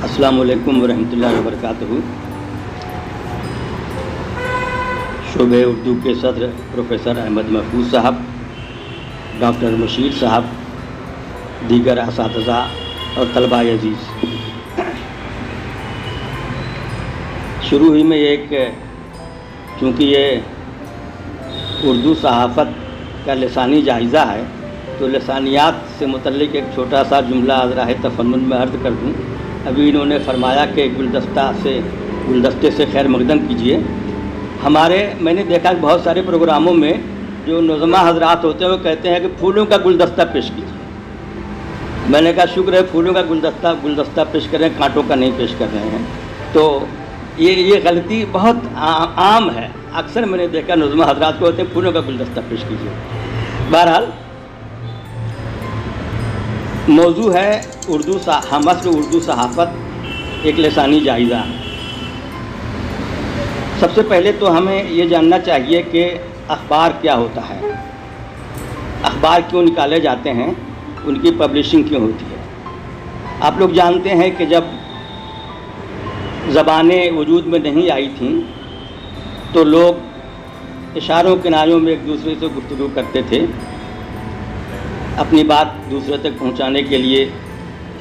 السلام علیکم ورحمۃ اللہ وبرکاتہ۔ شعبہ اردو کے صدر پروفیسر احمد محفوظ صاحب، ڈاکٹر مشیر صاحب، دیگر اساتذہ اور طلباء عزیز، شروع ہی میں چونکہ یہ اردو صحافت کا لسانی جائزہ ہے تو لسانیات سے متعلق ایک چھوٹا سا جملہ راہ تفنن میں عرض کر دوں۔ ابھی انہوں نے فرمایا کہ گلدستے سے خیر مقدم کیجیے۔ میں نے دیکھا کہ بہت سارے پروگراموں میں جو نظمہ حضرات ہوتے ہیں وہ کہتے ہیں کہ پھولوں کا گلدستہ پیش کیجیے۔ میں نے کہا شکر ہے پھولوں کا گلدستہ پیش کر رہے ہیں، کانٹوں کا نہیں پیش کر رہے ہیں۔ تو یہ غلطی بہت عام ہے، اکثر میں نے دیکھا نظمہ حضرات کو ہوتے ہیں پھولوں کا گلدستہ پیش کیجیے۔ بہرحال موضوع ہے مصر اردو صحافت ایک لسانی جائزہ۔ سب سے پہلے تو ہمیں یہ جاننا چاہیے کہ اخبار کیا ہوتا ہے، اخبار کیوں نکالے جاتے ہیں، ان کی پبلشنگ کیوں ہوتی ہے۔ آپ لوگ جانتے ہیں کہ جب زبانیں وجود میں نہیں آئی تھیں تو لوگ اشاروں کنایوں میں ایک دوسرے سے گفتگو کرتے تھے، اپنی بات دوسرے تک پہنچانے کے لیے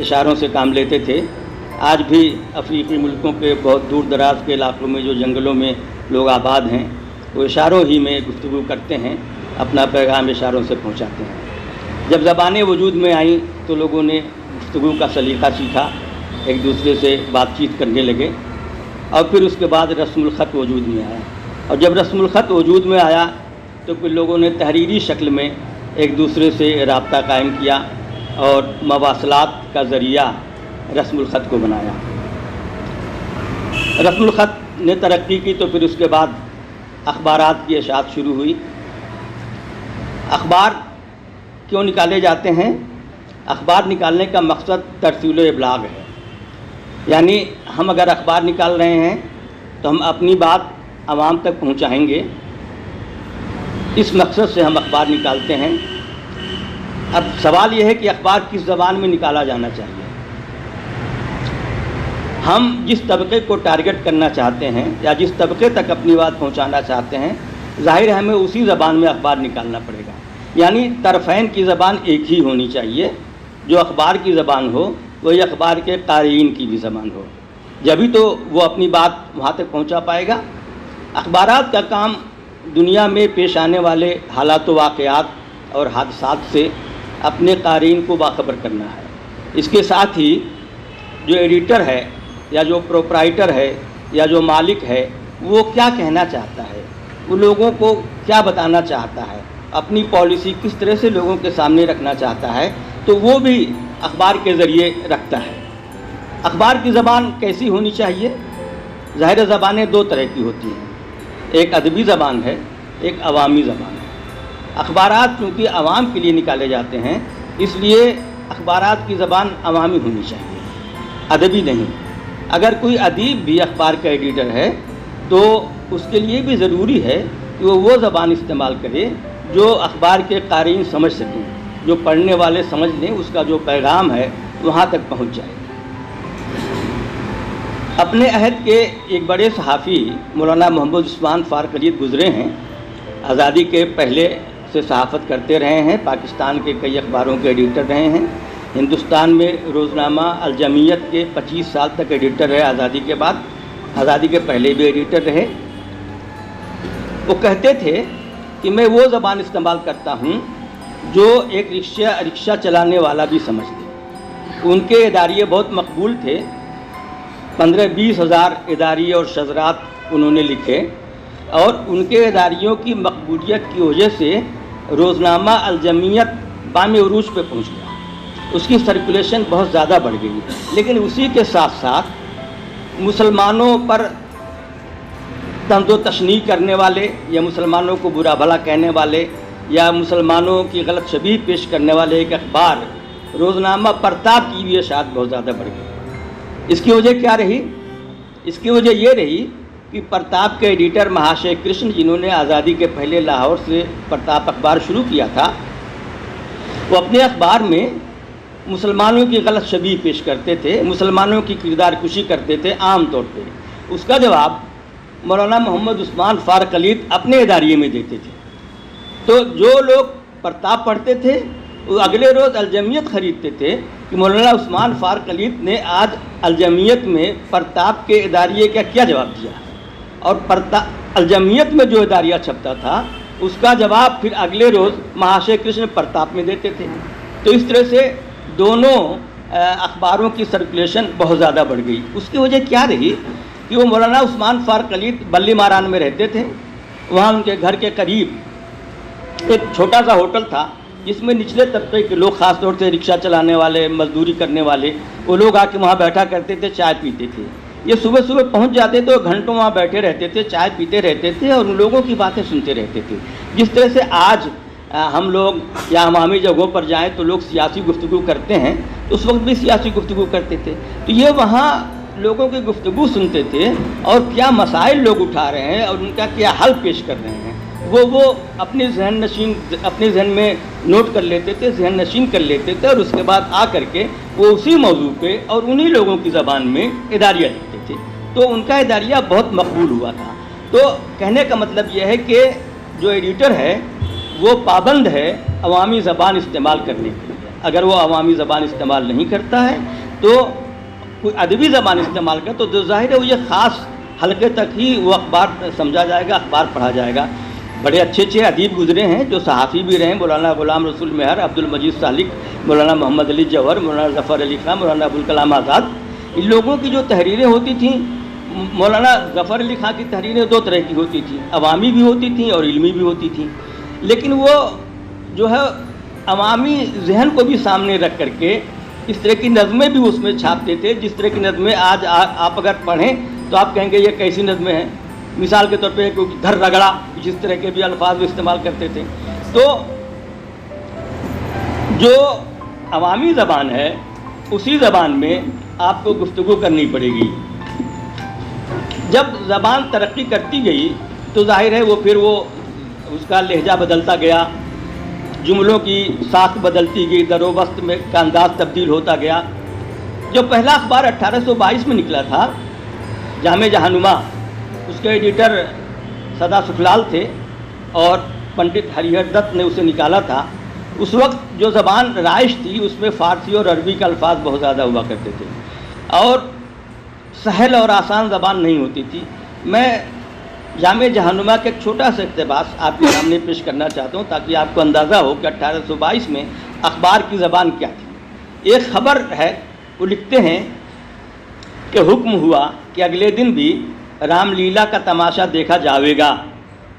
اشاروں سے کام لیتے تھے۔ آج بھی افریقی ملکوں کے بہت دور دراز کے علاقوں میں جو جنگلوں میں لوگ آباد ہیں وہ اشاروں ہی میں گفتگو کرتے ہیں، اپنا پیغام اشاروں سے پہنچاتے ہیں۔ جب زبانیں وجود میں آئیں تو لوگوں نے گفتگو کا سلیقہ سیکھا، ایک دوسرے سے بات چیت کرنے لگے، اور پھر اس کے بعد رسم الخط وجود میں آیا، اور جب رسم الخط وجود میں آیا تو پھر لوگوں نے تحریری شکل میں ایک دوسرے سے رابطہ قائم کیا اور مواصلات کا ذریعہ رسم الخط کو بنایا۔ رسم الخط نے ترقی کی تو پھر اس کے بعد اخبارات کی اشاعت شروع ہوئی۔ اخبار کیوں نکالے جاتے ہیں؟ اخبار نکالنے کا مقصد ترسیل و ابلاغ ہے، یعنی ہم اگر اخبار نکال رہے ہیں تو ہم اپنی بات عوام تک پہنچائیں گے، اس مقصد سے ہم اخبار نکالتے ہیں۔ اب سوال یہ ہے کہ اخبار کس زبان میں نکالا جانا چاہیے۔ ہم جس طبقے کو ٹارگٹ کرنا چاہتے ہیں یا جس طبقے تک اپنی بات پہنچانا چاہتے ہیں، ظاہر ہے ہمیں اسی زبان میں اخبار نکالنا پڑے گا، یعنی طرفین کی زبان ایک ہی ہونی چاہیے۔ جو اخبار کی زبان ہو وہی اخبار کے قارئین کی بھی زبان ہو، جبھی تو وہ اپنی بات وہاں تک پہنچا پائے گا۔ اخبارات کا کام دنیا میں پیش آنے والے حالات و واقعات اور حادثات سے اپنے قارئین کو باخبر کرنا ہے۔ اس کے ساتھ ہی جو ایڈیٹر ہے یا جو پروپرائٹر ہے یا جو مالک ہے وہ کیا کہنا چاہتا ہے، وہ لوگوں کو کیا بتانا چاہتا ہے، اپنی پالیسی کس طرح سے لوگوں کے سامنے رکھنا چاہتا ہے، تو وہ بھی اخبار کے ذریعے رکھتا ہے۔ اخبار کی زبان کیسی ہونی چاہیے؟ ظاہر زبانیں دو طرح کی ہوتی ہیں، ایک ادبی زبان ہے، ایک عوامی زبان ہے۔ اخبارات چونکہ عوام کے لیے نکالے جاتے ہیں اس لیے اخبارات کی زبان عوامی ہونی چاہیے، ادبی نہیں۔ اگر کوئی ادیب بھی اخبار کا ایڈیٹر ہے تو اس کے لیے بھی ضروری ہے کہ وہ زبان استعمال کرے جو اخبار کے قارئین سمجھ سکیں، جو پڑھنے والے سمجھ لیں، اس کا جو پیغام ہے وہاں تک پہنچ جائے۔ اپنے عہد کے ایک بڑے صحافی مولانا محمد عثمان فارق گزرے ہیں، آزادی کے پہلے سے صحافت کرتے رہے ہیں، پاکستان کے کئی اخباروں کے ایڈیٹر رہے ہیں، ہندوستان میں روزنامہ الجمعیت کے 25 سال تک ایڈیٹر رہے، آزادی کے بعد، آزادی کے پہلے بھی ایڈیٹر رہے۔ وہ کہتے تھے کہ میں وہ زبان استعمال کرتا ہوں جو ایک رکشہ چلانے والا بھی سمجھ لے۔ ان کے اداریے بہت مقبول تھے، 15-20 ہزار اداریے اور شذرات انہوں نے لکھے، اور ان کے اداریوں کی مقبولیت کی وجہ سے روزنامہ الجمعیت بام عروج پہ پہنچ گیا، اس کی سرکولیشن بہت زیادہ بڑھ گئی۔ لیکن اسی کے ساتھ ساتھ مسلمانوں پر طنز و تشنیع کرنے والے یا مسلمانوں کو برا بھلا کہنے والے یا مسلمانوں کی غلط شبیہ پیش کرنے والے ایک اخبار روزنامہ پرتاب کی بھی اشاعت بہت زیادہ بڑھ گئی۔ اس کی وجہ کیا رہی؟ اس کی وجہ یہ رہی کہ پرتاب کے ایڈیٹر مہاشے کرشن، جنہوں نے آزادی کے پہلے لاہور سے پرتاب اخبار شروع کیا تھا، وہ اپنے اخبار میں مسلمانوں کی غلط شبیہ پیش کرتے تھے، مسلمانوں کی کردار کشی کرتے تھے عام طور پہ، اس کا جواب مولانا محمد عثمان فاروق علی اپنے اداریے میں دیتے تھے۔ تو جو لوگ پرتاپ پڑھتے تھے وہ اگلے روز الجمیت خریدتے تھے کہ مولانا عثمان فاروق علی نے آج الجمیت میں پرتاپ کے اداریے کا کیا جواب دیا، اور الجمیت میں جو اداریہ چھپتا تھا اس کا جواب پھر اگلے روز مہاشے کرشن پرتاپ میں دیتے تھے۔ تو اس طرح سے دونوں اخباروں کی سرکولیشن بہت زیادہ بڑھ گئی۔ اس کی وجہ کیا رہی کہ وہ مولانا عثمان فاروق علی بلی ماران میں رہتے تھے، وہاں ان کے گھر کے قریب ایک چھوٹا سا ہوٹل تھا جس میں نچلے طبقے کے لوگ، خاص طور سے رکشہ چلانے والے، مزدوری کرنے والے، وہ لوگ آ کے وہاں بیٹھا کرتے تھے، چائے پیتے تھے۔ یہ صبح صبح پہنچ جاتے تھے اور گھنٹوں وہاں بیٹھے رہتے تھے، چائے پیتے رہتے تھے اور ان لوگوں کی باتیں سنتے رہتے تھے۔ جس طرح سے آج ہم لوگ یا عوامی جگہوں پر جائیں تو لوگ سیاسی گفتگو کرتے ہیں، تو اس وقت بھی سیاسی گفتگو کرتے تھے، تو یہ وہاں لوگوں کی گفتگو سنتے تھے اور کیا مسائل لوگ اٹھا رہے ہیں اور ان کا کیا حل پیش کر رہے ہیں وہ اپنے ذہن میں نوٹ کر لیتے تھے، ذہن نشین کر لیتے تھے، اور اس کے بعد آ کر کے وہ اسی موضوع پہ اور انہی لوگوں کی زبان میں اداریہ لکھتے تھے۔ تو ان کا اداریہ بہت مقبول ہوا تھا۔ تو کہنے کا مطلب یہ ہے کہ جو ایڈیٹر ہے وہ پابند ہے عوامی زبان استعمال کرنے کے لیے۔ اگر وہ عوامی زبان استعمال نہیں کرتا ہے تو کوئی ادبی زبان استعمال کرے تو ظاہر ہے وہ یہ خاص حلقے تک ہی وہ اخبار سمجھا جائے گا، اخبار پڑھا جائے گا۔ بڑے اچھے اچھے ادیب گزرے ہیں جو صحافی بھی رہے، مولانا غلام رسول مہر، عبد المجید سالک، مولانا محمد علی جوہر، مولانا ظفر علی خان، مولانا ابوالکلام آزاد۔ ان لوگوں کی جو تحریریں ہوتی تھیں، مولانا ظفر علی خان کی تحریریں دو طرح کی ہوتی تھیں، عوامی بھی ہوتی تھیں اور علمی بھی ہوتی تھیں، لیکن وہ جو ہے عوامی ذہن کو بھی سامنے رکھ کر کے اس طرح کی نظمیں بھی اس میں چھاپتے تھے، جس طرح کی نظمیں آج آپ اگر پڑھیں تو آپ کہیں گے یہ کیسی نظمیں ہیں۔ مثال کے طور پہ گھر رگڑا، جس طرح کے بھی الفاظ استعمال کرتے تھے۔ تو جو عوامی زبان ہے اسی زبان میں آپ کو گفتگو کرنی پڑے گی۔ جب زبان ترقی کرتی گئی تو ظاہر ہے وہ پھر اس کا لہجہ بدلتا گیا، جملوں کی ساخت بدلتی گئی، در و بست میں کا انداز تبدیل ہوتا گیا۔ جو پہلا اخبار 1822 میں نکلا تھا، جامع جہانما، اس کے ایڈیٹر سدا سکھلال تھے اور پنڈت ہریہر دت نے اسے نکالا تھا۔ اس وقت جو زبان رائج تھی اس میں فارسی اور عربی کے الفاظ بہت زیادہ ہوا کرتے تھے اور سہل اور آسان زبان نہیں ہوتی تھی۔ میں جامع جہانما کا ایک چھوٹا سا اقتباس آپ کے سامنے پیش کرنا چاہتا ہوں تاکہ آپ کو اندازہ ہو کہ 1822 میں اخبار کی زبان کیا تھی۔ ایک خبر ہے، وہ لکھتے ہیں کہ حکم ہوا کہ اگلے دن بھی رام لیلا کا تماشا دیکھا جاوے گا،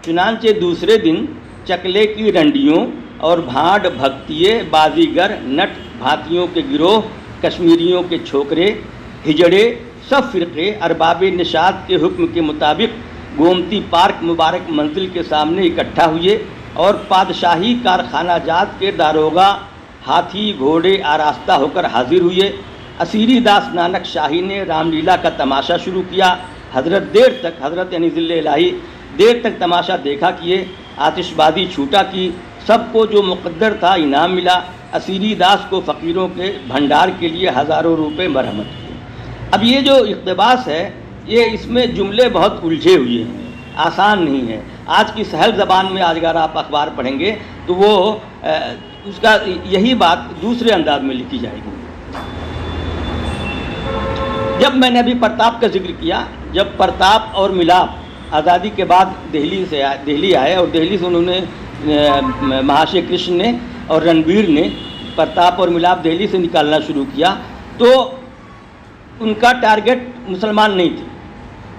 چنانچہ دوسرے دن چکلے کی رنڈیوں اور بھانڈ بھگتیے، بازیگر، نٹ بھاتیوں کے گروہ، کشمیریوں کے چھوکرے، ہجڑے، سب فرقے ارباب نشاط کے حکم کے مطابق گومتی پارک مبارک منزل کے سامنے اکٹھا ہوئے اور پادشاہی کارخانہ جات کے داروغہ ہاتھی گھوڑے آراستہ ہو کر حاضر ہوئے۔ اسیری داس نانک شاہی نے رام لیلا کا تماشا شروع کیا۔ حضرت دیر تک، حضرت یعنی ذل الہی دیر تک تماشا دیکھا کیے، آتش بازی چھوٹا کی، سب کو جو مقدر تھا انعام ملا۔ اسیری داس کو فقیروں کے بھنڈار کے لیے ہزاروں روپے مرحمت کیے۔ اب یہ جو اقتباس ہے یہ اس میں جملے بہت الجھے ہوئے ہیں، آسان نہیں ہے۔ آج کی سہل زبان میں آج اگر آپ اخبار پڑھیں گے تو وہ اس کا یہی بات دوسرے انداز میں لکھی جائے گی۔ جب میں نے ابھی پرتاپ کا ذکر کیا، جب پرتاپ اور ملاپ آزادی کے بعد دہلی آئے اور دہلی سے انہوں نے مہاشے کرشن نے اور رنویر نے پرتاپ اور ملاپ دہلی سے نکالنا شروع کیا، تو ان کا ٹارگٹ مسلمان نہیں تھے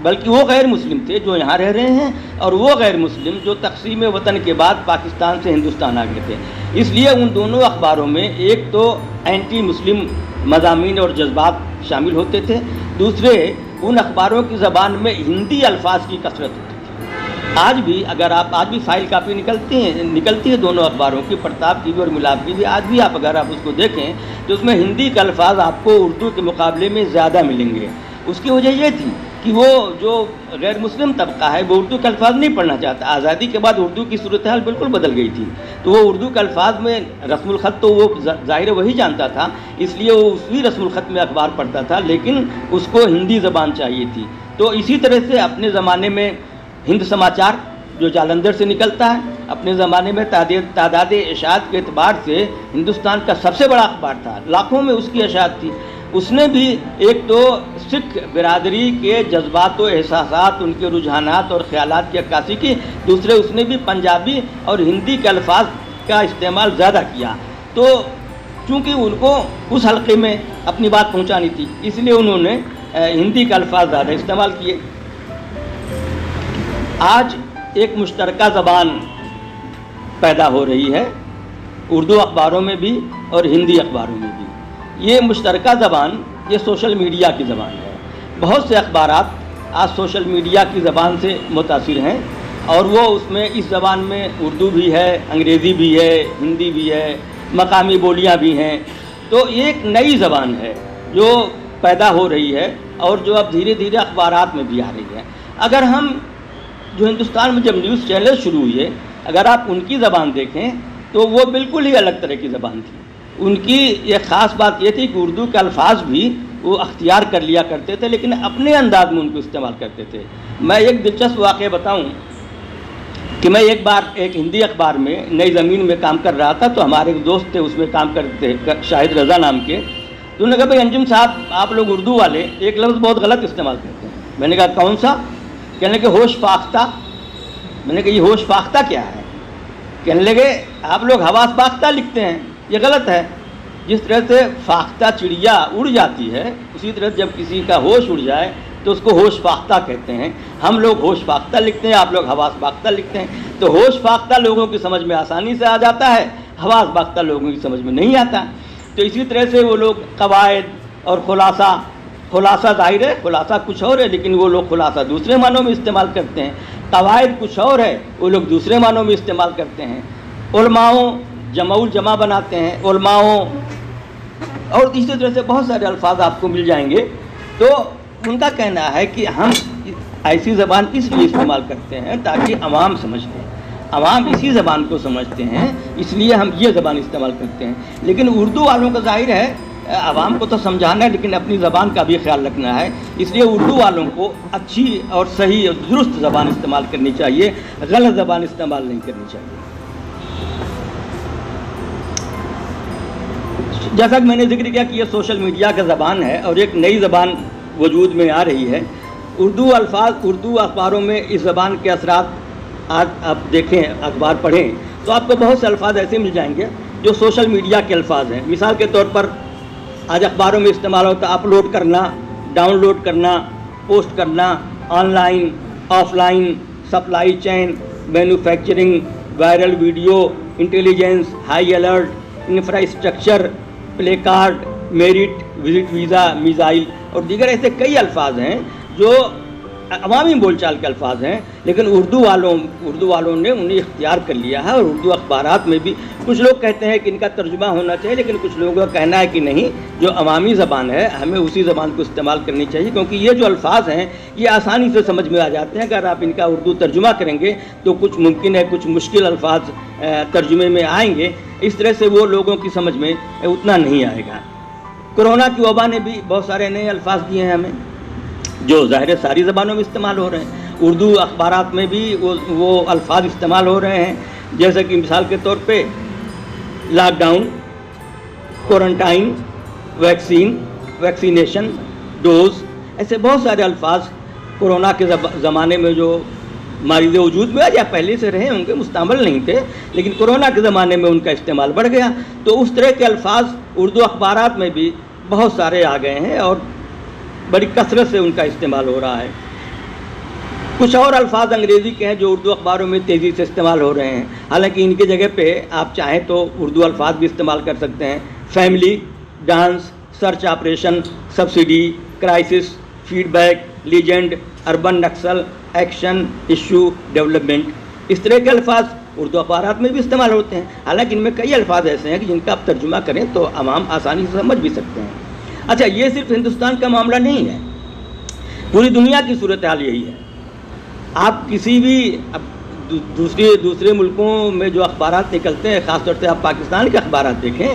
بلکہ وہ غیر مسلم تھے جو یہاں رہ رہے ہیں، اور وہ غیر مسلم جو تقسیم وطن کے بعد پاکستان سے ہندوستان آ گئے تھے۔ اس لیے ان دونوں اخباروں میں ایک تو اینٹی مسلم مضامین اور جذبات شامل ہوتے تھے، دوسرے ان اخباروں کی زبان میں ہندی الفاظ کی کثرت ہوتی تھی۔ آج بھی فائل کاپی نکلتی ہے دونوں اخباروں کی، پرتاپ کی بھی اور ملاپ کی بھی۔ آج بھی اگر آپ اس کو دیکھیں تو اس میں ہندی کے الفاظ آپ کو اردو کے مقابلے میں زیادہ ملیں گے۔ اس کی وجہ یہ تھی کہ وہ جو غیر مسلم طبقہ ہے وہ اردو کے الفاظ نہیں پڑھنا چاہتا. آزادی کے بعد اردو کی صورتحال بالکل بدل گئی تھی, تو وہ اردو کے الفاظ میں رسم الخط تو وہ ظاہر وہی جانتا تھا, اس لیے وہ اسی رسم الخط میں اخبار پڑھتا تھا, لیکن اس کو ہندی زبان چاہیے تھی. تو اسی طرح سے اپنے زمانے میں ہند سماچار جو جالندھر سے نکلتا ہے, اپنے زمانے میں تعداد اشاعت کے اعتبار سے ہندوستان کا سب سے بڑا اخبار تھا, لاکھوں میں اس کی اشاعت تھی. اس نے بھی ایک تو سکھ برادری کے جذبات و احساسات, ان کے رجحانات اور خیالات کی عکاسی کی, دوسرے اس نے بھی پنجابی اور ہندی کے الفاظ کا استعمال زیادہ کیا. تو چونکہ ان کو اس حلقے میں اپنی بات پہنچانی تھی, اس لیے انہوں نے ہندی کے الفاظ زیادہ استعمال کیے. آج ایک مشترکہ زبان پیدا ہو رہی ہے اردو اخباروں میں بھی اور ہندی اخباروں میں بھی. یہ مشترکہ زبان یہ سوشل میڈیا کی زبان ہے. بہت سے اخبارات آج سوشل میڈیا کی زبان سے متاثر ہیں, اور وہ اس میں اس زبان میں اردو بھی ہے, انگریزی بھی ہے, ہندی بھی ہے, مقامی بولیاں بھی ہیں. تو یہ ایک نئی زبان ہے جو پیدا ہو رہی ہے اور جو اب دھیرے دھیرے اخبارات میں بھی آ رہی ہے. اگر ہم جو ہندوستان میں جب نیوز چینل شروع ہوئے, اگر آپ ان کی زبان دیکھیں تو وہ بالکل ہی الگ طرح کی زبان تھی. ان کی ایک خاص بات یہ تھی کہ اردو کے الفاظ بھی وہ اختیار کر لیا کرتے تھے, لیکن اپنے انداز میں ان کو استعمال کرتے تھے. میں ایک دلچسپ واقعہ بتاؤں کہ میں ایک بار ایک ہندی اخبار میں نئی زمین میں کام کر رہا تھا, تو ہمارے ایک دوست تھے اس میں کام کرتے شاہد رضا نام کے. تو انہوں نے کہا بھائی انجم صاحب آپ لوگ اردو والے ایک لفظ بہت غلط استعمال کرتے ہیں. میں نے کہا کون سا؟ کہنے لگے ہوش فاختہ. میں نے کہا یہ ہوش فاختہ کیا ہے؟ کہنے لگے آپ لوگ حواس باختہ لکھتے ہیں, یہ غلط ہے. جس طرح سے فاختہ چڑیا اڑ جاتی ہے, اسی طرح جب کسی کا ہوش اڑ جائے تو اس کو ہوش فاختہ کہتے ہیں. ہم لوگ ہوش فاختہ لکھتے ہیں, آپ لوگ حواس باختہ لکھتے ہیں. تو ہوش فاختہ لوگوں کی سمجھ میں آسانی سے آ جاتا ہے, حواس باختہ لوگوں کی سمجھ میں نہیں آتا. تو اسی طرح سے وہ لوگ قواعد اور خلاصہ ظاہر ہے, خلاصہ کچھ اور ہے, لیکن وہ لوگ خلاصہ دوسرے معنوں میں استعمال کرتے ہیں. قواعد کچھ اور ہے, وہ لوگ دوسرے معنوں میں استعمال کرتے ہیں. علماؤں جمع الجمع بناتے ہیں, علماؤں, اور اسی طرح سے بہت سارے الفاظ آپ کو مل جائیں گے. تو ان کا کہنا ہے کہ ہم ایسی زبان اس لیے استعمال کرتے ہیں تاکہ عوام سمجھ لیں, عوام اسی زبان کو سمجھتے ہیں, اس لیے ہم یہ زبان استعمال کرتے ہیں. لیکن اردو والوں کا ظاہر ہے عوام کو تو سمجھانا ہے, لیکن اپنی زبان کا بھی خیال رکھنا ہے. اس لیے اردو والوں کو اچھی اور صحیح اور درست زبان استعمال کرنی چاہیے, غلط زبان استعمال نہیں کرنی چاہیے. جیسا کہ میں نے ذکر کیا کہ یہ سوشل میڈیا کا زبان ہے اور ایک نئی زبان وجود میں آ رہی ہے. اردو اخباروں میں اس زبان کے اثرات آج آپ دیکھیں, اخبار پڑھیں تو آپ کو بہت سے الفاظ ایسے مل جائیں گے جو سوشل میڈیا کے الفاظ ہیں. مثال کے طور پر آج اخباروں میں استعمال ہوتا ہے اپلوڈ کرنا, ڈاؤن لوڈ کرنا, پوسٹ کرنا, online, offline, supply chain, manufacturing, viral video, intelligence, high alert, infrastructure, play card, merit, visit visa, missile اور دیگر ایسے کئی الفاظ ہیں جو عوامی بول چال کے الفاظ ہیں, لیکن اردو والوں نے انہیں اختیار کر لیا ہے. اور اردو اخبارات میں بھی کچھ لوگ کہتے ہیں کہ ان کا ترجمہ ہونا چاہیے, لیکن کچھ لوگوں کا کہنا ہے کہ نہیں, جو عوامی زبان ہے ہمیں اسی زبان کو استعمال کرنی چاہیے, کیونکہ یہ جو الفاظ ہیں یہ آسانی سے سمجھ میں آ جاتے ہیں. اگر آپ ان کا اردو ترجمہ کریں گے تو کچھ ممکن ہے کچھ مشکل الفاظ ترجمے میں آئیں گے, اس طرح سے وہ لوگوں کی سمجھ میں اتنا نہیں آئے گا. کورونا کی وبا نے بھی بہت سارے نئے الفاظ دیے ہیں ہمیں جو ظاہر ساری زبانوں میں استعمال ہو رہے ہیں. اردو اخبارات میں بھی وہ الفاظ استعمال ہو رہے ہیں, جیسے کہ مثال کے طور پہ lockdown, quarantine, vaccine, vaccination, dose, ایسے بہت سارے الفاظ کورونا کے زمانے میں جو مریض وجود میں یا پہلے سے رہے ہوں گے, مستعمل نہیں تھے, لیکن کورونا کے زمانے میں ان کا استعمال بڑھ گیا. تو اس طرح کے الفاظ اردو اخبارات میں بھی بہت سارے آ گئے ہیں اور بڑی کثرت سے ان کا استعمال ہو رہا ہے. کچھ اور الفاظ انگریزی کے ہیں جو اردو اخباروں میں تیزی سے استعمال ہو رہے ہیں, حالانکہ ان کی جگہ پہ آپ چاہیں تو اردو الفاظ بھی استعمال کر سکتے ہیں. Family, dance, search operation, subsidy, crisis, feedback, legend, urban Naxal, action, issue, development, اس طرح کے الفاظ اردو اخبارات میں بھی استعمال ہوتے ہیں. حالانکہ ان میں کئی الفاظ ایسے ہیں کہ جن کا آپ ترجمہ کریں تو عوام آسانی سے سمجھ بھی سکتے ہیں. اچھا, یہ صرف ہندوستان کا معاملہ نہیں ہے, پوری دنیا کی صورتحال یہی ہے. آپ کسی بھی دوسرے ملکوں میں جو اخبارات نکلتے ہیں، خاص طور سے آپ پاکستان کے اخبارات دیکھیں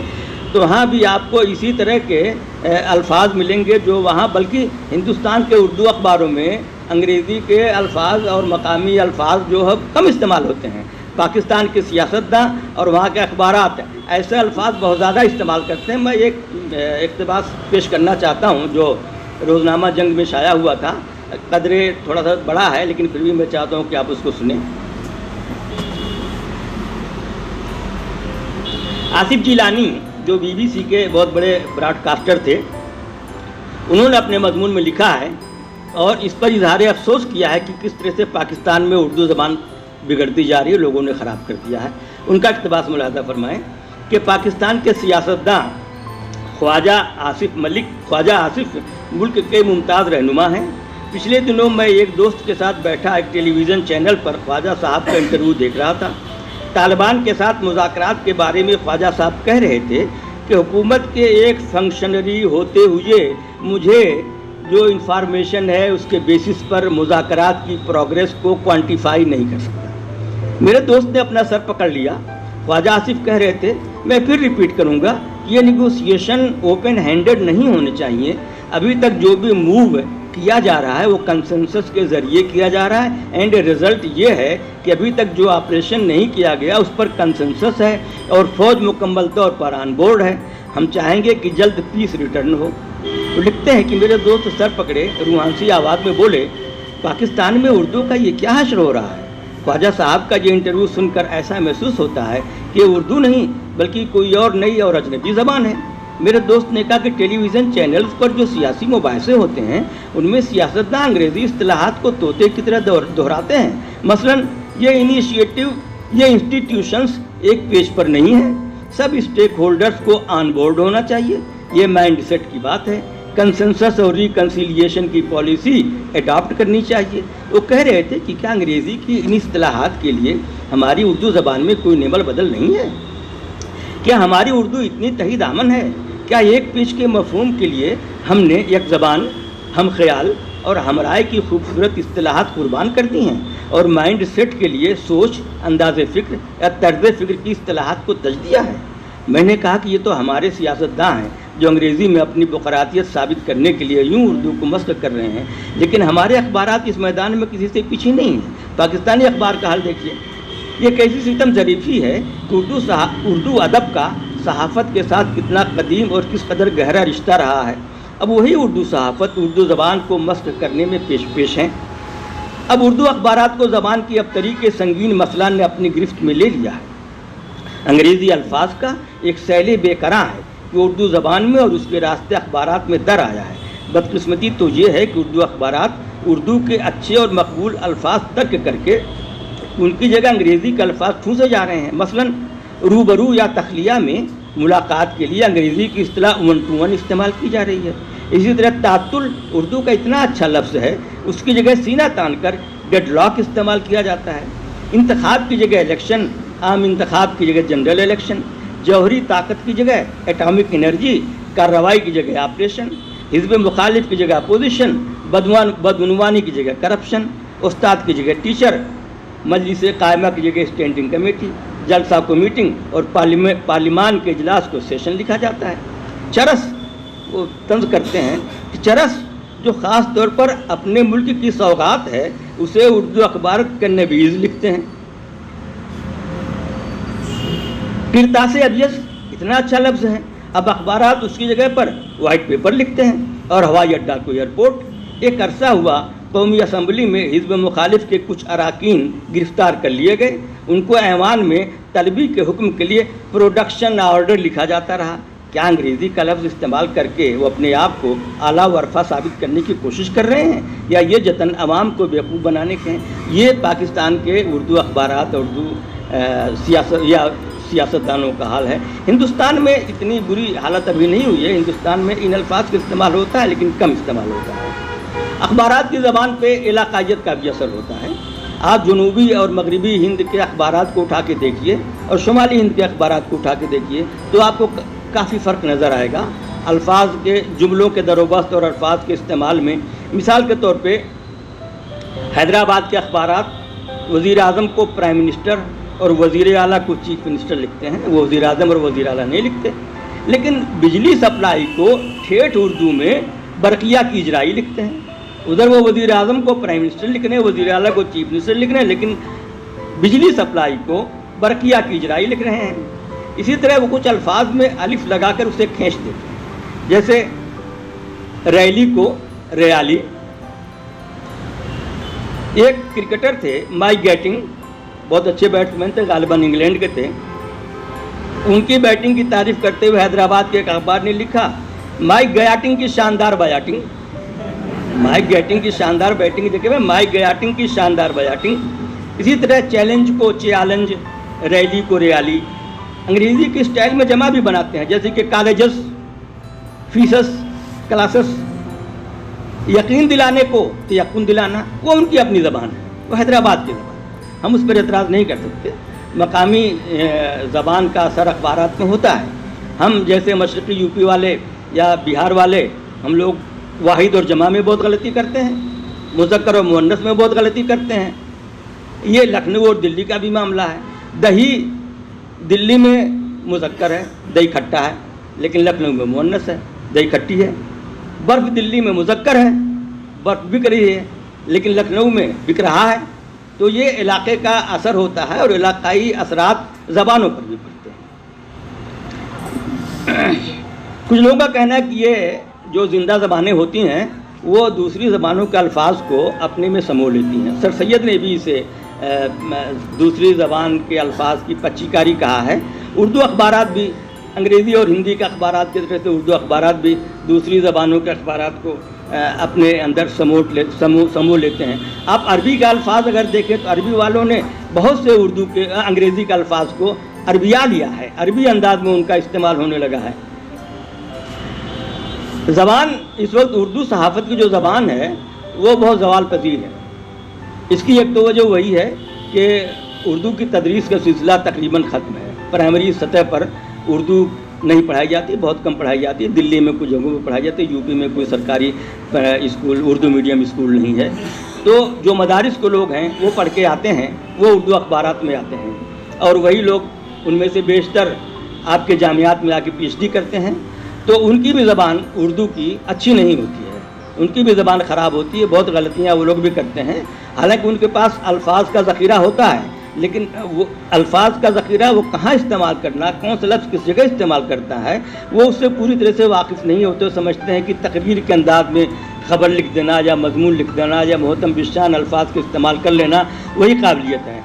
تو وہاں بھی آپ کو اسی طرح کے الفاظ ملیں گے جو وہاں، بلکہ ہندوستان کے اردو اخباروں میں انگریزی کے الفاظ اور مقامی الفاظ جو ہے کم استعمال ہوتے ہیں. پاکستان کے سیاستداں اور وہاں کے اخبارات ایسے الفاظ بہت زیادہ استعمال کرتے ہیں. میں ایک اقتباس پیش کرنا چاہتا ہوں جو روزنامہ جنگ میں شائع ہوا تھا. قدرے تھوڑا سا بڑا ہے لیکن پھر بھی میں چاہتا ہوں کہ آپ اس کو سنیں. آصف جیلانی جو بی بی سی کے بہت بڑے براڈ کاسٹر تھے، انہوں نے اپنے مضمون میں لکھا ہے اور اس پر اظہار افسوس کیا ہے کہ کس طرح سے پاکستان میں اردو زبان بگڑتی جا رہی ہے، لوگوں نے خراب کر دیا ہے. ان کا اقتباس ملاحظہ فرمائیں کہ پاکستان کے سیاستداں خواجہ آصف ملک کے ممتاز رہنما ہیں. پچھلے دنوں میں ایک دوست کے ساتھ بیٹھا ایک ٹیلی ویژن چینل پر خواجہ صاحب کا انٹرویو دیکھ رہا تھا. طالبان کے ساتھ مذاکرات کے بارے میں خواجہ صاحب کہہ رہے تھے کہ حکومت کے ایک فنکشنری ہوتے ہوئے مجھے جو انفارمیشن ہے اس کے بیسس پر مذاکرات کی پروگریس کو کوانٹیفائی نہیں کر سکتا. میرے دوست نے اپنا سر پکڑ لیا. خواجہ آصف کہہ رہے تھے، میں پھر ریپیٹ کروں گا، یہ نیگوسیشن اوپن ہینڈڈ نہیں ہونے چاہیے. ابھی تک جو بھی موو کیا جا رہا ہے وہ کنسنسس کے ذریعے کیا جا رہا ہے، اینڈ رزلٹ یہ ہے کہ ابھی تک جو آپریشن نہیں کیا گیا اس پر کنسنسس ہے اور فوج مکمل طور پر آن بورڈ ہے. ہم چاہیں گے کہ جلد پیس ریٹرن ہو. تو لکھتے ہیں کہ میرے دوست سر پکڑے روحانسی آواز میں بولے، پاکستان میں اردو کا یہ کیا حشر ہو رہا ہے؟ خواجہ صاحب کا یہ انٹرویو سن کر ایسا محسوس ہوتا ہے کہ اردو نہیں بلکہ کوئی اور نئی اور اجنبی زبان ہے. میرے دوست نے کہا کہ ٹیلی ویژن چینلز پر جو سیاسی مباحثے ہوتے ہیں ان میں سیاستداں انگریزی اصطلاحات کو طوطے کی طرح دہراتے ہیں. مثلا یہ انسٹیٹیوشنز ایک پیج پر نہیں ہیں. سب اسٹیک ہولڈرز کو آن بورڈ ہونا چاہیے. یہ مائنڈ سیٹ کی بات ہے. کنسنسس اور ریکنسیلیشن کی پالیسی اڈاپٹ کرنی چاہیے. وہ کہہ رہے تھے کہ کیا انگریزی کی ان اصطلاحات کے لیے ہماری اردو زبان میں کوئی نعمل بدل نہیں ہے؟ کیا ہماری اردو اتنی تہی دامن ہے؟ کیا ایک پیج کے مفہوم کے لیے ہم نے یک زبان، ہم خیال اور ہم رائے کی خوبصورت اصطلاحات قربان کر دی ہیں اور مائنڈ سیٹ کے لیے سوچ، انداز فکر یا طرز فکر کی اصطلاحات کو تج دیا ہے؟ میں نے کہا کہ یہ تو ہمارے سیاستداں ہیں جو انگریزی میں اپنی بقراطیت ثابت کرنے کے لیے یوں اردو کو مسخ کر رہے ہیں، لیکن ہمارے اخبارات اس میدان میں کسی سے پیچھے نہیں ہیں. پاکستانی اخبار کا حال دیکھیے. یہ کیسی ستم ظریفی ہے کہ اردو ادب کا صحافت کے ساتھ کتنا قدیم اور کس قدر گہرا رشتہ رہا ہے. اب وہی اردو صحافت اردو زبان کو مسخ کرنے میں پیش ہیں. اب اردو اخبارات کو زبان کی ابتری کے سنگین مسئلہ نے اپنی گرفت میں لے لیا ہے. انگریزی الفاظ کا ایک سیل بے قرار ہے کہ اردو زبان میں اور اس کے راستے اخبارات میں در آیا ہے. بدقسمتی تو یہ ہے کہ اردو اخبارات اردو کے اچھے اور مقبول الفاظ ترک کر کے ان کی جگہ انگریزی کے الفاظ ٹھونسے جا رہے ہیں. مثلا روبرو یا تخلیہ میں ملاقات کے لیے انگریزی کی اصطلاح ون ٹو ون استعمال کی جا رہی ہے. اسی طرح تعطل اردو کا اتنا اچھا لفظ ہے، اس کی جگہ سینہ تان کر ڈیڈ لاک استعمال کیا جاتا ہے. انتخاب کی جگہ الیکشن، عام انتخاب کی جگہ جنرل الیکشن، جوہری طاقت کی جگہ ایٹامک انرجی، کارروائی کی جگہ آپریشن، حزب مخالف کی جگہ اپوزیشن، بدعنوانی کی جگہ کرپشن، استاد کی جگہ ٹیچر، مجلس قائمہ کی جگہ اسٹینڈنگ کمیٹی، جلسہ کو میٹنگ اور پارلیمان کے اجلاس کو سیشن لکھا جاتا ہے. چرس وہ طنز کرتے ہیں کہ چرس جو خاص طور پر اپنے ملک کی سوغات ہے اسے اردو اخبار کے نویز لکھتے ہیں. کرتاس ابیض اتنا اچھا لفظ ہے، اب اخبارات اس کی جگہ پر وائٹ پیپر لکھتے ہیں. اور ہوائی اڈہ کو ایئرپورٹ. ایک عرصہ ہوا قومی اسمبلی میں حزب مخالف کے کچھ اراکین گرفتار کر لیے گئے. ان کو ایوان میں طلبی کے حکم کے لیے پروڈکشن آرڈر لکھا جاتا رہا. کیا انگریزی کا لفظ استعمال کر کے وہ اپنے آپ کو اعلیٰ و عرفہ ثابت کرنے کی کوشش کر رہے ہیں یا یہ جتن عوام کو بیوقوف بنانے کے ہیں؟ یہ پاکستان کے اردو اخبارات اور اردو سیاستدانوں کا حال ہے. ہندوستان میں اتنی بری حالت ابھی نہیں ہوئی ہے. ہندوستان میں ان الفاظ کا استعمال ہوتا ہے لیکن کم استعمال ہوتا ہے. اخبارات کی زبان پہ علاقائیت کا بھی اثر ہوتا ہے. آپ جنوبی اور مغربی ہند کے اخبارات کو اٹھا کے دیکھیے اور شمالی ہند کے اخبارات کو اٹھا کے دیکھیے تو آپ کو کافی فرق نظر آئے گا. الفاظ کے جملوں کے در و بست اور الفاظ کے استعمال میں مثال کے طور پہ حیدرآباد کے اخبارات وزیر اعظم کو پرائم منسٹر اور وزیر اعلیٰ کو چیف منسٹر لکھتے ہیں، وہ وزیر اعظم اور وزیر اعلیٰ نہیں لکھتے. لیکن بجلی سپلائی کو ٹھیٹھ اردو میں برقیہ کی اجرائی لکھتے ہیں. ادھر وہ وزیر اعظم کو پرائم منسٹر لکھ رہے ہیں، وزیر اعلیٰ کو چیف منسٹر لکھ رہے ہیں، لیکن بجلی سپلائی کو برقیہ کی اجرائی لکھ رہے ہیں. اسی طرح وہ کچھ الفاظ میں الف لگا کر اسے کھینچ دیتے ہیں، جیسے ریلی کو ریالی. ایک کرکٹر تھے مائک گیٹنگ، بہت اچھے بیٹسمین تھے، غالباً انگلینڈ کے تھے. ان کی بیٹنگ کی تعریف کرتے ہوئے حیدرآباد کے ایک اخبار نے لکھا مائک گیاٹنگ کی شاندار بیاٹنگ. مائک گیٹنگ کی شاندار بیٹنگ دیکھے ہوئے مائک گیاٹنگ کی شاندار بیاٹنگ. اسی طرح چیلنج کو چیالنج، ریلی کو ریالی. انگریزی کی اسٹائل میں جمع بھی بناتے ہیں، جیسے کہ کالجز، فیسس، کلاسس. یقین دلانے کو یقین دلانا، وہ ان کی اپنی زبان ہے، وہ حیدرآباد کی زبان. ہم اس پر اعتراض نہیں کر سکتے. مقامی زبان کا اثر اخبارات میں ہوتا ہے. ہم جیسے مشرقی یو پی والے یا بہار والے، ہم لوگ واحد اور جمع میں بہت غلطی کرتے ہیں، مذکر اور مؤنث میں بہت غلطی کرتے ہیں. یہ لکھنؤ اور دلی کا بھی معاملہ ہے. دہی دلی میں مذکر ہے، دہی کھٹا ہے، لیکن لکھنؤ میں مؤنث ہے، دہی کھٹی ہے. برف دلی میں مذکر ہے، برف بک رہی ہے، لیکن لکھنؤ میں بک رہا ہے. تو یہ علاقے کا اثر ہوتا ہے، اور علاقائی اثرات زبانوں پر بھی پڑتے ہیں. کچھ لوگوں کا کہنا ہے کہ یہ جو زندہ زبانیں ہوتی ہیں وہ دوسری زبانوں کے الفاظ کو اپنے میں سمو لیتی ہیں. سر سید نے بھی اسے دوسری زبان کے الفاظ کی پچی کاری کہا ہے. اردو اخبارات بھی، انگریزی اور ہندی کے اخبارات کی طرح سے اردو اخبارات بھی دوسری زبانوں کے اخبارات کو اپنے اندر سمو لیتے ہیں. آپ عربی کے الفاظ اگر دیکھیں تو عربی والوں نے بہت سے انگریزی کے الفاظ کو عربیا لیا ہے، عربی انداز میں ان کا استعمال ہونے لگا ہے. زبان اس وقت اردو صحافت کی جو زبان ہے وہ بہت زوال پذیر ہے. اس کی ایک تو وجہ وہی ہے کہ اردو کی تدریس کا سلسلہ تقریباً ختم ہے. پرائمری سطح پر اردو نہیں پڑھائی جاتی، بہت کم پڑھائی جاتی ہے. دلی میں کچھ جگہوں پہ پڑھائی جاتی ہے، یو پی میں کوئی سرکاری اسکول اردو میڈیم اسکول نہیں ہے. تو جو مدارس کو لوگ ہیں وہ پڑھ کے آتے ہیں، وہ اردو اخبارات میں آتے ہیں، اور وہی لوگ ان میں سے بیشتر آپ کے جامعات میں آ کے پی ایچ ڈی کرتے ہیں. تو ان کی بھی زبان اردو کی اچھی نہیں ہوتی ہے، ان کی بھی زبان خراب ہوتی ہے. بہت غلطیاں وہ لوگ بھی کرتے ہیں. حالانکہ ان کے پاس الفاظ کا ذخیرہ ہوتا ہے، لیکن وہ الفاظ کا ذخیرہ وہ کہاں استعمال کرنا، کون سا لفظ کس جگہ استعمال کرتا ہے، وہ اس سے پوری طرح سے واقف نہیں ہوتے. سمجھتے ہیں کہ تقریر کے انداز میں خبر لکھ دینا یا مضمون لکھ دینا یا محتم بشان الفاظ کے استعمال کر لینا وہی قابلیت ہے.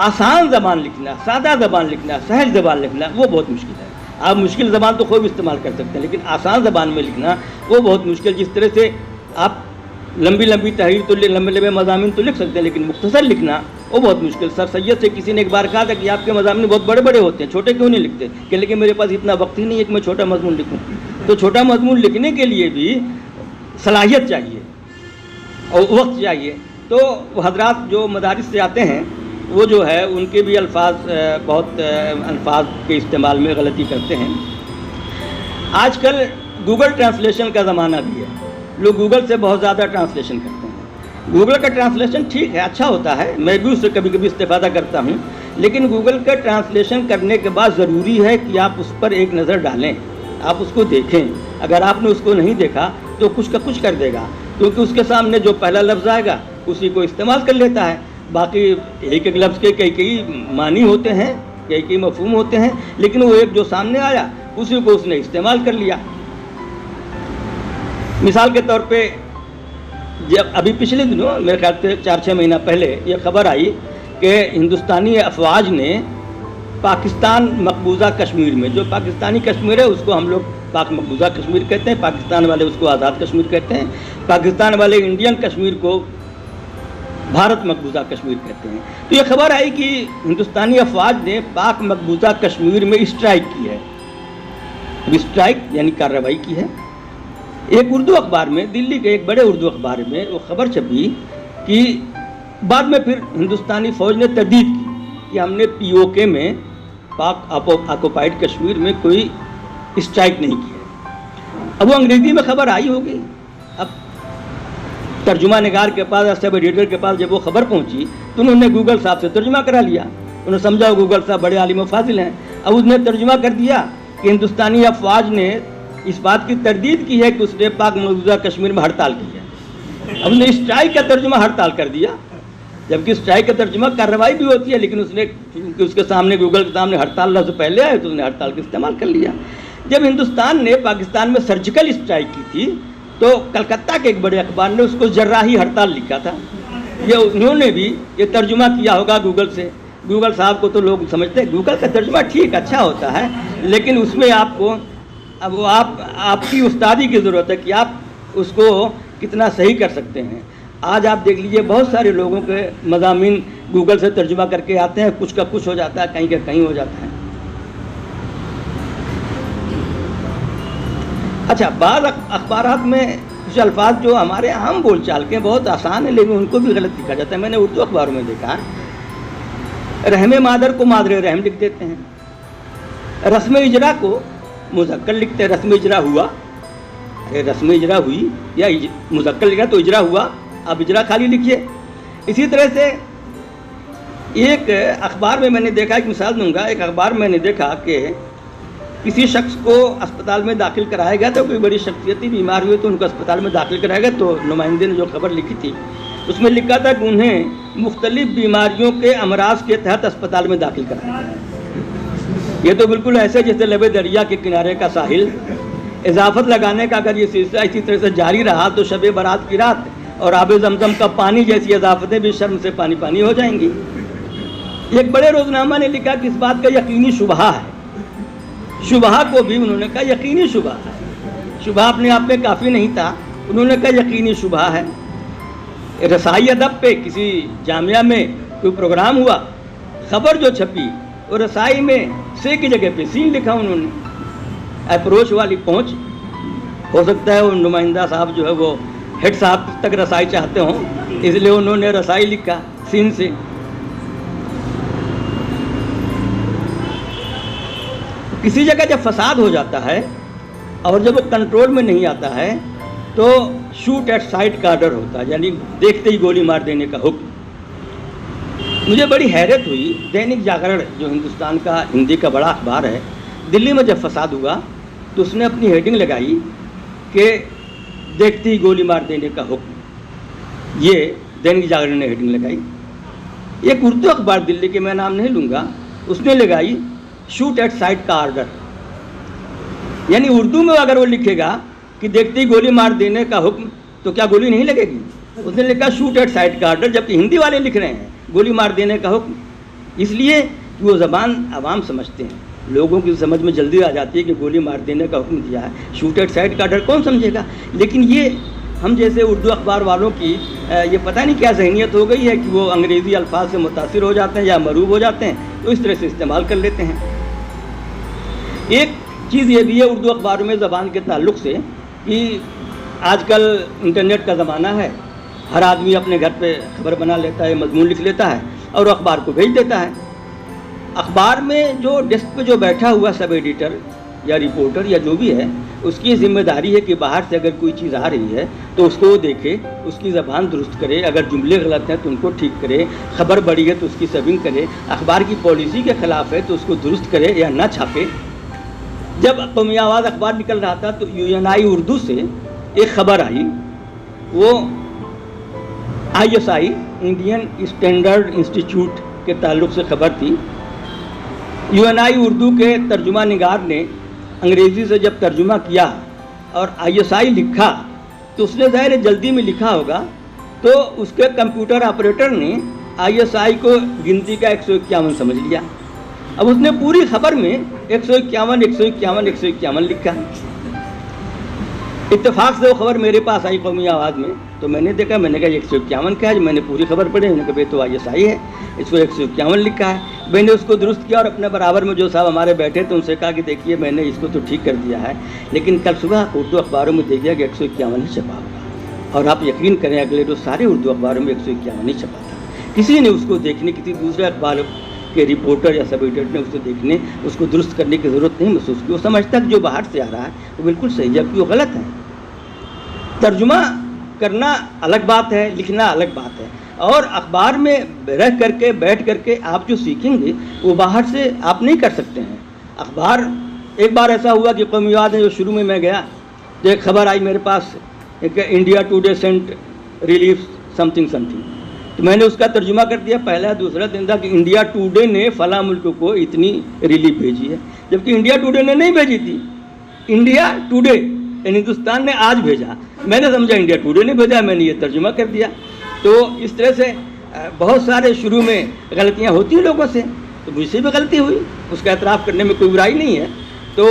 آسان زبان لکھنا، سادہ زبان لکھنا، سہج زبان لکھنا وہ بہت مشکل ہے. آپ مشکل زبان تو خوب استعمال کر سکتے ہیں، لیکن آسان زبان میں لکھنا وہ بہت مشکل. جس طرح سے آپ لمبی لمبی تحریر تو لمبے لمبے مضامین تو لکھ سکتے ہیں، لیکن مختصر لکھنا وہ بہت مشکل. سر سید سے کسی نے ایک بار کہا تھا کہ آپ کے مضامین بہت بڑے بڑے ہوتے ہیں، چھوٹے کیوں نہیں لکھتے؟ کہ لیکن میرے پاس اتنا وقت ہی نہیں ہے کہ میں چھوٹا مضمون لکھوں. تو چھوٹا مضمون لکھنے کے لیے بھی صلاحیت چاہیے اور وقت چاہیے. تو حضرات جو مدارس سے آتے ہیں وہ جو ہے ان کے بھی بہت الفاظ کے استعمال میں غلطی کرتے ہیں. آج کل گوگل ٹرانسلیشن کا زمانہ بھی ہے. لوگ گوگل سے بہت زیادہ ٹرانسلیشن کرتے ہیں. گوگل کا ٹرانسلیشن ٹھیک ہے، اچھا ہوتا ہے، میں بھی اس سے کبھی کبھی استفادہ کرتا ہوں. لیکن گوگل کا ٹرانسلیشن کرنے کے بعد ضروری ہے کہ آپ اس پر ایک نظر ڈالیں، آپ اس کو دیکھیں. اگر آپ نے اس کو نہیں دیکھا تو کچھ کا کچھ کر دے گا، کیونکہ اس کے سامنے جو پہلا لفظ آئے گا اسی کو استعمال کر لیتا ہے. باقی ایک ایک لفظ کے کئی معنی ہوتے ہیں، کئی مفہوم ہوتے ہیں، لیکن وہ ایک جو سامنے آیا اسی کو اس نے استعمال کر لیا. مثال کے طور پہ جب ابھی پچھلے دنوں میرے خیال سے 4-6 مہینہ پہلے یہ خبر آئی کہ ہندوستانی افواج نے پاکستان مقبوضہ کشمیر میں، جو پاکستانی کشمیر ہے اس کو ہم لوگ پاک مقبوضہ کشمیر کہتے ہیں، پاکستان والے اس کو آزاد کشمیر کہتے ہیں، پاکستان والے انڈین کشمیر کو بھارت مقبوضہ کشمیر کہتے ہیں. تو یہ خبر آئی کہ ہندوستانی افواج نے پاک مقبوضہ کشمیر میں اسٹرائک کی ہے. اسٹرائک یعنی کارروائی کی ہے. ایک اردو اخبار میں، دلی کے ایک بڑے اردو اخبار میں وہ خبر چھپی کہ بعد میں پھر ہندوستانی فوج نے تردید کی کہ ہم نے POK میں، پاک آکوپائڈ کشمیر میں کوئی اسٹرائک نہیں کی ہے. اب وہ انگریزی میں خبر آئی ہوگی. اب ترجمہ نگار کے پاس یا سب ایڈیٹر کے پاس جب وہ خبر پہنچی تو انہوں نے گوگل صاحب سے ترجمہ کرا لیا. انہوں نے سمجھا گوگل صاحب بڑے عالم و فاضل ہیں. اب اس نے ترجمہ کر دیا کہ ہندوستانی افواج نے اس بات کی تردید کی ہے کہ اس نے پاک مقبوضہ کشمیر میں ہڑتال کی ہے. اب اس نے اسٹرائک کا ترجمہ ہڑتال کر دیا، جبکہ اسٹرائک کا ترجمہ کارروائی بھی ہوتی ہے، لیکن اس نے اس کے سامنے گوگل کے سامنے ہڑتال لفظ پہلے آئے تو اس نے ہڑتال کا استعمال کر لیا. جب ہندوستان نے پاکستان میں سرجیکل اسٹرائک کی تھی تو کلکتہ کے ایک بڑے اخبار نے اس کو جراحی ہڑتال لکھا تھا. یہ انہوں نے بھی یہ ترجمہ کیا ہوگا گوگل سے. گوگل صاحب کو تو لوگ سمجھتے ہیں گوگل کا ترجمہ ٹھیک اچھا ہوتا ہے، لیکن اس میں آپ کو اب آپ کی استادی کی ضرورت ہے کہ آپ اس کو کتنا صحیح کر سکتے ہیں. آج آپ دیکھ لیجئے بہت سارے لوگوں کے مضامین گوگل سے ترجمہ کر کے آتے ہیں، کچھ کا کچھ ہو جاتا ہے، کہیں کا کہیں ہو جاتا ہے. اچھا، بعض اخبارات میں کچھ الفاظ جو ہمارے عام بول چال کے بہت آسان ہیں لیکن ان کو بھی غلط لکھا جاتا ہے. میں نے اردو اخباروں میں دیکھا رحم مادر کو مادر رحم لکھ دیتے ہیں، رسم اجرا کو مذکر لکھتے ہیں، رسم اجرا ہوا، رسم اجرا ہوئی یا مذکر لکھا تو اجرا ہوا، آپ اجرا خالی لکھیے. اسی طرح سے ایک اخبار میں نے دیکھا، ایک مثال دوں گا، ایک اخبار میں نے دیکھا کہ کسی شخص کو اسپتال میں داخل کرایا گیا تو کوئی بڑی شخصیتی بیمار ہوئے تو ان کو اسپتال میں داخل کرایا گیا. تو نمائندے نے جو خبر لکھی تھی اس میں لکھا تھا کہ انہیں مختلف بیماریوں کے امراض کے تحت اسپتال میں داخل کرایا گیا. یہ تو بالکل ایسے جیسے لبے دریا کے کنارے کا ساحل. اضافت لگانے کا اگر یہ سلسلہ اسی طرح سے جاری رہا تو شب برات کی رات اور آب زمزم کا پانی جیسی اضافتیں بھی شرم سے پانی پانی ہو جائیں گی. ایک بڑے روزنامہ نے لکھا کہ اس بات کا یقینی شبہ ہے. شبہ کو بھی انہوں نے کہا یقینی شبہ ہے. شبہ اپنے آپ میں کافی نہیں تھا، انہوں نے کہا یقینی شبہ ہے. رسائی ادب پہ کسی جامعہ میں کوئی پروگرام ہوا، خبر جو چھپی اور رسائی میں سے کی جگہ پہ سین لکھا انہوں نے. اپروچ والی پہنچ، ہو سکتا ہے وہ نمائندہ صاحب جو ہے وہ ہیڈ صاحب تک رسائی چاہتے ہوں، اس لیے انہوں نے رسائی لکھا سین سے. کسی جگہ جب فساد ہو جاتا ہے اور جب وہ کنٹرول میں نہیں آتا ہے تو شوٹ ایٹ سائٹ کا آرڈر ہوتا ہے، یعنی دیکھتے ہی گولی مار دینے کا حکم. مجھے بڑی حیرت ہوئی، دینک جاگرن جو ہندوستان کا ہندی کا بڑا اخبار ہے، دلی میں جب فساد ہوا تو اس نے اپنی ہیڈنگ لگائی کہ دیکھتے ہی گولی مار دینے کا حکم. یہ دینک جاگرن نے ہیڈنگ لگائی. ایک اردو اخبار دلی کے میں نام نہیں لوں گا، اس نے لگائی شوٹ ایٹ سائٹ کا آرڈر. یعنی اردو میں اگر وہ لکھے گا کہ دیکھتے ہی گولی مار دینے کا حکم تو کیا گولی نہیں لگے گی؟ اس نے لکھا شوٹ ایٹ سائٹ کا آرڈر، جبکہ ہندی والے لکھ رہے ہیں گولی مار دینے کا حکم. اس لیے کہ وہ زبان عوام سمجھتے ہیں، لوگوں کی سمجھ میں جلدی آ جاتی ہے کہ گولی مار دینے کا حکم دیا ہے. شوٹ ایٹ سائٹ کا آرڈر کون سمجھے گا؟ لیکن یہ ہم جیسے اردو اخبار والوں کی یہ پتہ نہیں کیا ذہنیت ہو گئی ہے کہ وہ انگریزی الفاظ سے متاثر ہو جاتے ہیں یا مروب ہو جاتے ہیں تو اس طرح سے استعمال کر لیتے ہیں. ایک چیز یہ بھی ہے اردو اخباروں میں زبان کے تعلق سے کہ آج کل انٹرنیٹ کا زمانہ ہے، ہر آدمی اپنے گھر پہ خبر بنا لیتا ہے، مضمون لکھ لیتا ہے اور اخبار کو بھیج دیتا ہے. اخبار میں جو ڈیسک پہ جو بیٹھا ہوا سب ایڈیٹر یا رپورٹر یا جو بھی ہے، اس کی ذمہ داری ہے کہ باہر سے اگر کوئی چیز آ رہی ہے تو اس کو وہ دیکھے، اس کی زبان درست کرے، اگر جملے غلط ہیں تو ان کو ٹھیک کرے، خبر بڑی ہے تو اس کی سبنگ کرے، اخبار کی پالیسی کے خلاف ہے تو اس کو درست کرے یا نہ چھاپے. جب قومی آواز اخبار نکل رہا تھا تو UNI اردو سے ایک خبر آئی، وہ ISI انڈین اسٹینڈرڈ انسٹیٹیوٹ کے تعلق سے خبر تھی. UNI اردو کے ترجمہ نگار نے انگریزی سے جب ترجمہ کیا اور ISI لکھا تو اس نے ظاہر جلدی میں لکھا ہوگا تو اس کے کمپیوٹر آپریٹر نے ISI کو گنتی کا 151 سمجھ لیا. اب اس نے پوری خبر میں 151 لکھا. اتفاق سے وہ خبر میرے پاس آئی قومی آواز میں تو میں نے دیکھا، میں نے کہا 151 کیا ہے؟ میں نے پوری خبر پڑھی، میں نے کہا تو ISI ہے، اس کو 151 لکھا ہے. میں نے اس کو درست کیا اور اپنے برابر میں جو صاحب ہمارے بیٹھے تھے ان سے کہا کہ دیکھیے میں نے اس کو تو ٹھیک کر دیا ہے، لیکن کل صبح اردو اخباروں میں دیکھ گیا کہ 151 ہی چھپا ہوگا. اور آپ یقین کریں اگلے روز سارے اردو اخباروں میں 151 ہی چھپا تھا. کسی نے اس کو دیکھنے، کسی دوسرے اخبار کے رپورٹر یا سب ایڈیٹر نے اس کو دیکھنے، اس کو درست کرنے کی ضرورت نہیں محسوس کی. وہ سمجھتا کہ جو باہر سے آ رہا ہے وہ بالکل صحیح ہے، جبکہ وہ غلط ہے. ترجمہ کرنا الگ بات ہے، لکھنا الگ بات ہے، اور اخبار میں رہ کر کے بیٹھ کر کے آپ جو سیکھیں گے وہ باہر سے آپ نہیں کر سکتے ہیں۔ اخبار ایک بار ایسا ہوا کہ قومیات ہے جو شروع میں گیا تو ایک خبر آئی میرے پاس کہ India Today sent relief something تو میں نے اس کا ترجمہ کر دیا۔ پہلا دوسرا دن تھا کہ انڈیا ٹوڈے نے فلاں ملک کو اتنی ریلیف بھیجی ہے، جبکہ انڈیا ٹوڈے نے نہیں بھیجی تھی، انڈیا ٹوڈے یعنی ہندوستان نے آج بھیجا۔ میں نے سمجھا انڈیا ٹوڈے نے بھیجا، میں نے یہ ترجمہ کر دیا۔ تو اس طرح سے بہت سارے شروع میں غلطیاں ہوتی ہیں لوگوں سے، تو مجھ سے بھی غلطی ہوئی، اس کا اعتراف کرنے میں کوئی برائی نہیں ہے۔ تو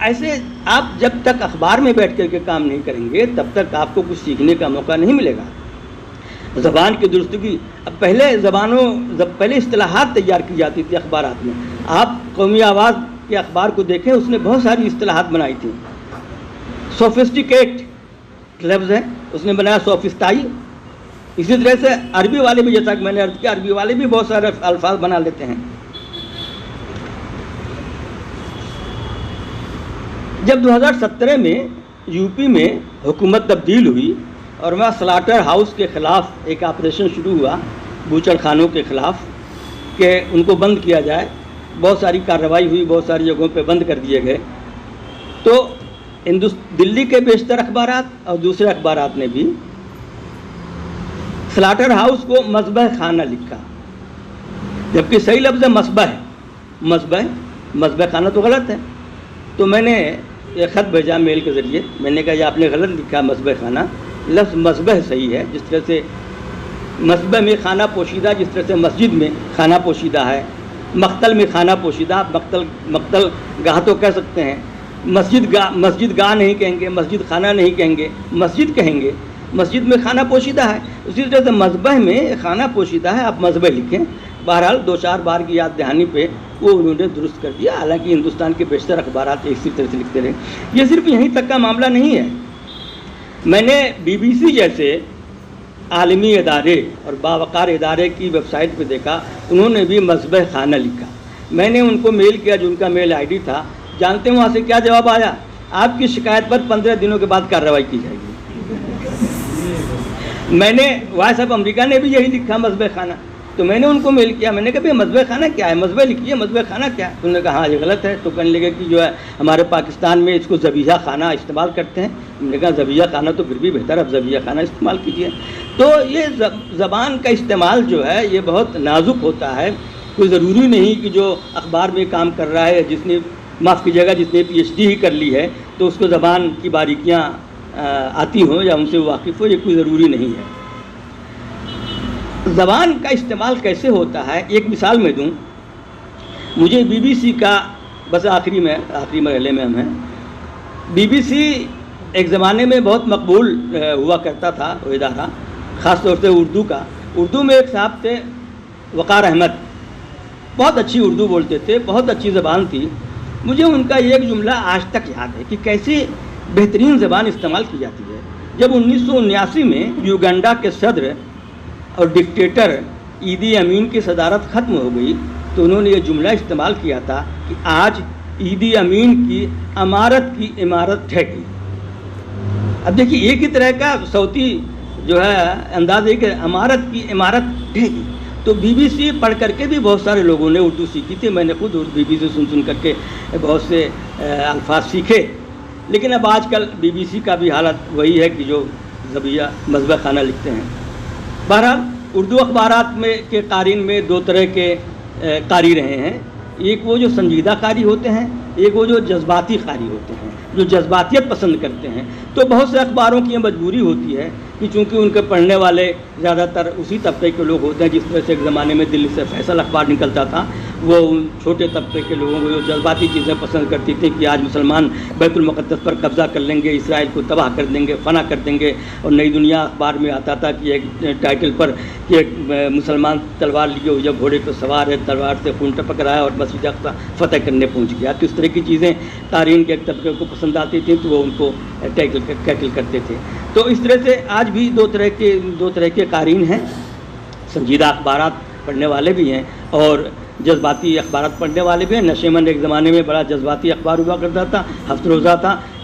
ایسے آپ جب تک اخبار میں بیٹھ کر کے کام نہیں کریں گے تب تک آپ کو کچھ سیکھنے کا موقع نہیں ملے گا۔ زبان کی درستگی، اب پہلے اصطلاحات تیار کی جاتی تھی اخبارات میں۔ آپ قومی آواز کے اخبار کو دیکھیں، اس نے بہت ساری اصطلاحات بنائی تھیں۔ سوفسٹیکیٹ لفظ ہے، اس نے بنایا سوفسٹائی۔ اسی طرح سے عربی والے بھی، جیسا کہ میں نے عرض کیا، عربی والے بھی بہت سارے الفاظ بنا لیتے ہیں۔ جب 2017 میں یو پی میں حکومت تبدیل ہوئی اور وہاں سلاٹر ہاؤس کے خلاف ایک آپریشن شروع ہوا، بوچڑ خانوں کے خلاف، کہ ان کو بند کیا جائے، بہت ساری کارروائی ہوئی، بہت ساری جگہوں پہ بند کر دیے گئے، تو دلی کے بیشتر اخبارات اور دوسرے اخبارات نے بھی سلاٹر ہاؤس کو مذبح خانہ لکھا، جبکہ صحیح لفظ ہے مذبح ہے، مذبح خانہ تو غلط ہے۔ تو میں نے یہ خط بھیجا میل کے ذریعے، میں نے کہا یہ آپ نے غلط لکھا مذبح خانہ، لفظ مذبح صحیح ہے۔ جس طرح سے مذبح میں خانہ پوشیدہ، جس طرح سے مسجد میں خانہ پوشیدہ ہے، مقتل میں خانہ پوشیدہ، آپ مقتل گاہ تو کہہ سکتے ہیں، مسجد گاہ نہیں کہیں گے، مسجد خانہ نہیں کہیں گے، مسجد کہیں گے، مسجد میں خانہ پوشیدہ ہے۔ اسی طرح سے مذبح میں خانہ پوشیدہ ہے، آپ مذبح لکھیں۔ بہرحال 2-4 بار کی یاد دہانی پہ وہ انہوں نے درست کر دیا، حالانکہ ہندوستان کے بیشتر اخبارات اسی طرح سے لکھتے رہے۔ یہ صرف یہیں تک کا معاملہ نہیں ہے، میں نے BBC جیسے عالمی ادارے اور باوقار ادارے کی ویب سائٹ پہ دیکھا، انہوں نے بھی مذبح خانہ لکھا۔ میں نے ان کو میل کیا، جو ان کا میل ID تھا، جانتے ہیں وہاں سے کیا جواب آیا؟ آپ کی شکایت پر 15 دنوں کے بعد کارروائی کی جائے گی۔ میں نے وائس آف امریکہ نے بھی یہی لکھا مذبح خانہ، تو میں نے ان کو میل کیا، میں نے کہا بھائی مذبح خانہ کیا ہے، مذبح لکھیے، مذبح خانہ کیا ہے؟ تو انہوں نے کہا ہاں یہ غلط ہے۔ تو کہنے لگے کہ جو ہے ہمارے پاکستان میں اس کو ذبیحہ خانہ استعمال کرتے ہیں۔ ہم نے کہا ذبیحہ خانہ تو پھر بھی بہتر، اب ذبیحہ خانہ استعمال کیجیے۔ تو یہ زبان کا استعمال جو ہے یہ بہت نازک ہوتا ہے، کوئی ضروری نہیں کہ جو اخبار میں کام کر رہا ہے، جس نے معاف کیجیے گا جس نے PhD ہی کر لی ہے تو اس کو زبان کی باریکیاں آتی ہوں یا ان سے واقف ہو، یہ کوئی ضروری نہیں ہے۔ زبان کا استعمال کیسے ہوتا ہے، ایک مثال میں دوں۔ مجھے BBC کا، بس آخری مرحلے میں ہم ہیں، BBC ایک زمانے میں بہت مقبول ہوا کرتا تھا وہ ادارہ، خاص طور سے اردو کا۔ اردو میں ایک صاحب تھے وقار احمد، بہت اچھی اردو بولتے تھے، بہت اچھی زبان تھی۔ مجھے ان کا ایک جملہ آج تک یاد ہے کہ کیسے بہترین زبان استعمال کی جاتی ہے۔ جب 1979 میں یوگنڈا کے صدر اور ڈکٹیٹر ایدی امین کی صدارت ختم ہو گئی تو انہوں نے یہ جملہ استعمال کیا تھا کہ آج ایدی امین کی امارت کی عمارت ڈھہ گئی۔ اب دیکھیے ایک ہی طرح کا صوتی جو ہے انداز ہے کہ امارت کی عمارت ڈھہ گئی۔ تو BBC پڑھ کر کے بھی بہت سارے لوگوں نے اردو سیکھی تھی، میں نے خود BBC سن کر کے بہت سے الفاظ سیکھے۔ لیکن اب آج کل BBC کا بھی حالت وہی ہے کہ جو ذبیحہ مذبح خانہ لکھتے ہیں۔ بہرحال اردو اخبارات میں کے قارئین میں دو طرح کے قاری رہے ہیں، ایک وہ جو سنجیدہ قاری ہوتے ہیں، ایک وہ جو جذباتی قاری ہوتے ہیں، جو جذباتیت پسند کرتے ہیں۔ تو بہت سے اخباروں کی یہ مجبوری ہوتی ہے کہ چونکہ ان کے پڑھنے والے زیادہ تر اسی طبقے کے لوگ ہوتے ہیں، جس طرح سے ایک زمانے میں دلی سے فیصل اخبار نکلتا تھا، وہ ان چھوٹے طبقے کے لوگوں کو جو جذباتی چیزیں پسند کرتی تھیں کہ آج مسلمان بیت المقدس پر قبضہ کر لیں گے، اسرائیل کو تباہ کر دیں گے، فنا کر دیں گے۔ اور نئی دنیا اخبار میں آتا تھا کہ ایک ٹائٹل پر کہ ایک مسلمان تلوار لیے ہوئے جب گھوڑے پہ سوار ہے، تلوار سے خون ٹپک رہا ہے اور مسجد اقصی فتح کرنے پہنچ گیا۔ تو اس طرح کی چیزیں قارئین کے ایک طبقے کو پسند آتی تھیں تو وہ ان کو ٹیکل کرتے تھے۔ تو اس طرح سے آج بھی دو طرح کے قارئین ہیں، سنجیدہ اخبارات پڑھنے والے بھی ہیں اور جذباتی اخبارات پڑھنے والے بھی ہیں۔ نشیمن ایک زمانے میں بڑا جذباتی اخبار ہوا کرتا تھا، ہفت روزہ تھا،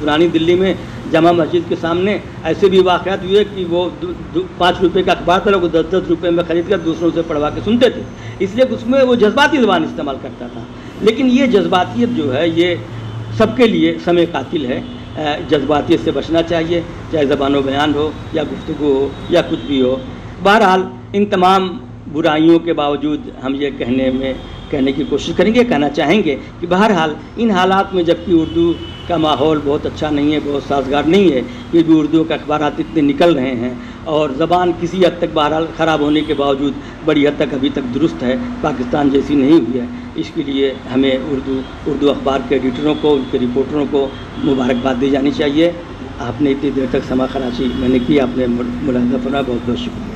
پرانی دلی میں جامع مسجد کے سامنے. ایسے بھی واقعات ہوئے کہ وہ 5 روپے کا اخبار تھا، لوگ 10 روپے میں خرید کر دوسروں سے پڑھوا کے سنتے تھے، اس لیے اس میں وہ جذباتی زبان استعمال کرتا تھا. لیکن یہ جذباتیت جو ہے یہ سب کے لیے سمے قاتل ہے. جذباتیت سے بچنا چاہیے، چاہے زبان و بیان ہو یا گفتگو ہو یا کچھ بھی ہو. بہرحال ان تمام برائیوں کے باوجود ہم یہ کہنے کی کوشش کریں گے، کہنا چاہیں گے کہ بہرحال ان حالات میں جبکہ اردو کا ماحول بہت اچھا نہیں ہے، بہت سازگار نہیں ہے، پھر بھی اردو کے اخبارات اتنے نکل رہے ہیں اور زبان کسی حد تک بہرحال خراب ہونے کے باوجود بڑی حد تک ابھی تک درست ہے، پاکستان جیسی نہیں ہوئی ہے. اس کے لیے ہمیں اردو اخبار کے ایڈیٹروں کو، ان کے رپورٹروں کو مبارکباد دی جانی چاہیے. آپ نے اتنی دیر تک سماع خراشی میں نے کی، آپ نے ملاحظہ فرمایا، بہت بہت شکریہ.